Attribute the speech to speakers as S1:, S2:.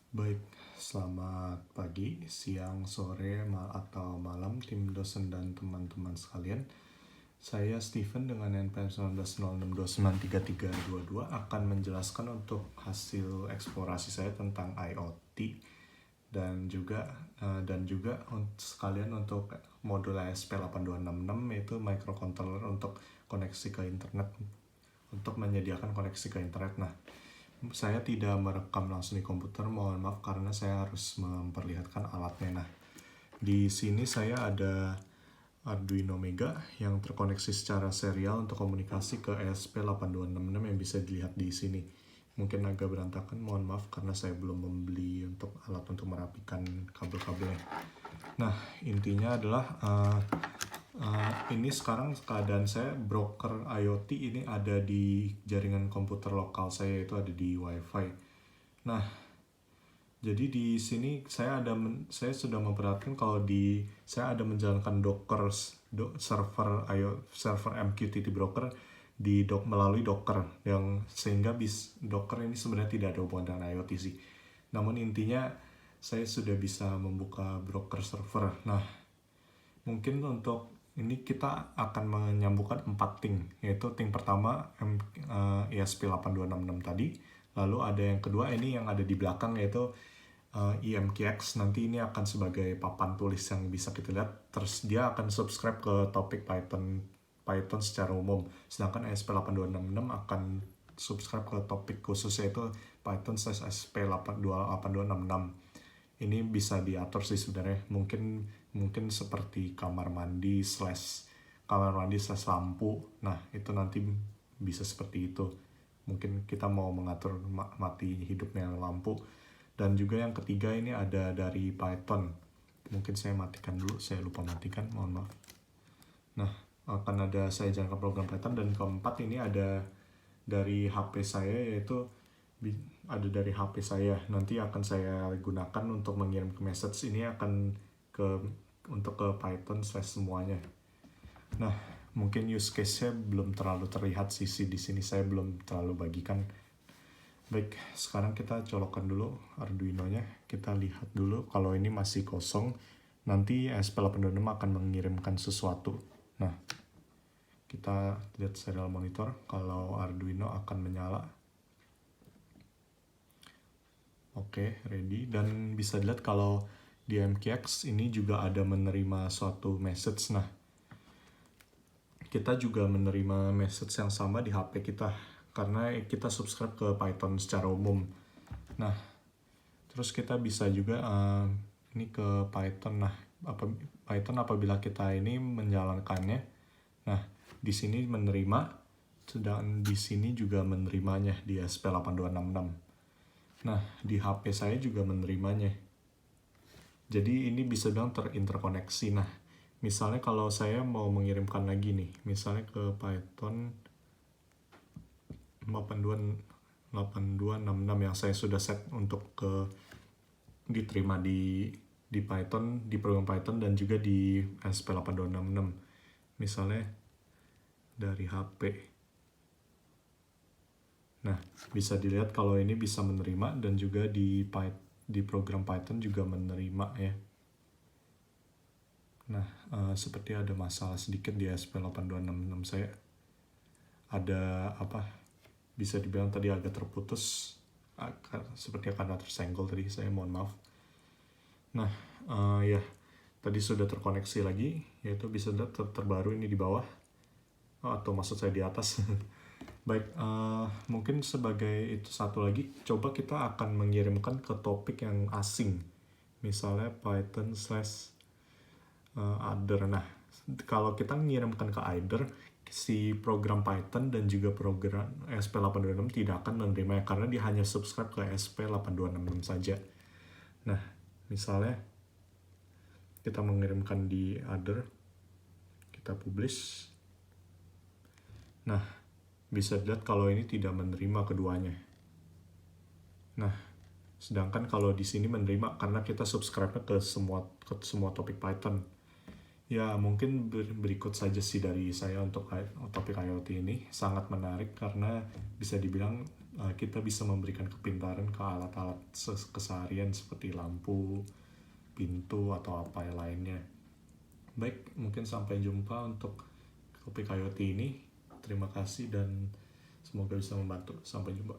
S1: Baik, selamat pagi, siang, sore, atau malam tim dosen dan teman-teman sekalian. Saya Steven dengan NPM 1906293322 akan menjelaskan untuk hasil eksplorasi saya tentang IoT dan juga sekalian untuk modul ASP8266 yaitu microcontroller untuk koneksi ke internet, untuk menyediakan koneksi ke internet. Nah, saya tidak merekam langsung di komputer, mohon maaf karena saya harus memperlihatkan alatnya. Nah, di sini saya ada Arduino Mega yang terkoneksi secara serial untuk komunikasi ke ESP8266 yang bisa dilihat di sini. Mungkin agak berantakan, mohon maaf karena saya belum membeli untuk alat untuk merapikan kabel-kabelnya. Nah, intinya adalah ini sekarang keadaan saya broker IoT ini ada di jaringan komputer lokal saya, itu ada di WiFi. Nah, jadi di sini saya sudah memperhatikan kalau saya ada menjalankan Docker server MQTT broker melalui Docker, yang sehingga Docker ini sebenarnya tidak ada hubungan dengan IoT sih. Namun intinya saya sudah bisa membuka broker server. Nah, mungkin untuk ini kita akan menyambungkan 4 ting, yaitu ting pertama ESP8266 tadi, lalu ada yang kedua ini yang ada di belakang yaitu IMQX. Nanti ini akan sebagai papan tulis yang bisa kita lihat, terus dia akan subscribe ke topik Python secara umum, sedangkan ESP8266 akan subscribe ke topik khusus yaitu Python ESP8266. Ini bisa diatur sih sebenarnya, mungkin seperti kamar mandi slash lampu. Nah, itu nanti bisa seperti itu. Mungkin kita mau mengatur mati hidupnya lampu. Dan juga yang ketiga ini ada dari Python. Mungkin saya matikan dulu, saya lupa matikan, mohon maaf. Nah, saya jalankan program Python. Dan keempat ini ada dari HP saya, yaitu ada dari HP saya. Nanti akan saya gunakan untuk mengirim ke message. Ini akan untuk ke Python slash semuanya. Nah, mungkin use case-nya belum terlalu terlihat sih di sini, saya belum terlalu bagikan. Baik, sekarang kita colokkan dulu Arduino-nya. Kita lihat dulu kalau ini masih kosong. Nanti ESP8266 akan mengirimkan sesuatu. Nah, kita lihat serial monitor kalau Arduino akan menyala. Oke, ready. Dan bisa dilihat kalau di MQX ini juga ada menerima suatu message. Nah, kita juga menerima message yang sama di HP kita karena kita subscribe ke Python secara umum. Nah, terus kita bisa juga ini ke Python. Nah, Python apabila kita ini menjalankannya, nah di sini menerima, sedang di sini juga menerimanya di ESP8266. Nah, di HP saya juga menerimanya. Jadi ini bisa bilang terinterkoneksi. Nah, misalnya kalau saya mau mengirimkan lagi nih, misalnya ke Python 8266 yang saya sudah set untuk diterima di Python, di program Python dan juga di ESP8266. Misalnya dari HP. Nah, bisa dilihat kalau ini bisa menerima dan juga di program Python juga menerima ya. Nah, seperti ada masalah sedikit di ESP8266 saya. Ada bisa dibilang tadi agak terputus, seperti karena tersenggol tadi, saya mohon maaf. Nah, ya tadi sudah terkoneksi lagi, yaitu bisa lihat terbaru ini di bawah, atau maksud saya di atas. Baik, mungkin sebagai itu satu lagi, coba kita akan mengirimkan ke topik yang asing, misalnya Python /other. Nah, kalau kita mengirimkan ke either, si program Python dan juga program ESP8266 tidak akan menerimanya karena dia hanya subscribe ke ESP8266 saja. Nah, misalnya kita mengirimkan di other, kita publish. Nah, bisa dilihat kalau ini tidak menerima keduanya. Nah, sedangkan kalau di sini menerima karena kita subscribe ke semua topik Python. Ya, mungkin berikut saja sih dari saya untuk topik IoT ini. Sangat menarik karena bisa dibilang kita bisa memberikan kepintaran ke alat-alat keseharian seperti lampu, pintu, atau apa yang lainnya. Baik, mungkin sampai jumpa untuk topik IoT ini. Terima kasih dan semoga bisa membantu. Sampai jumpa.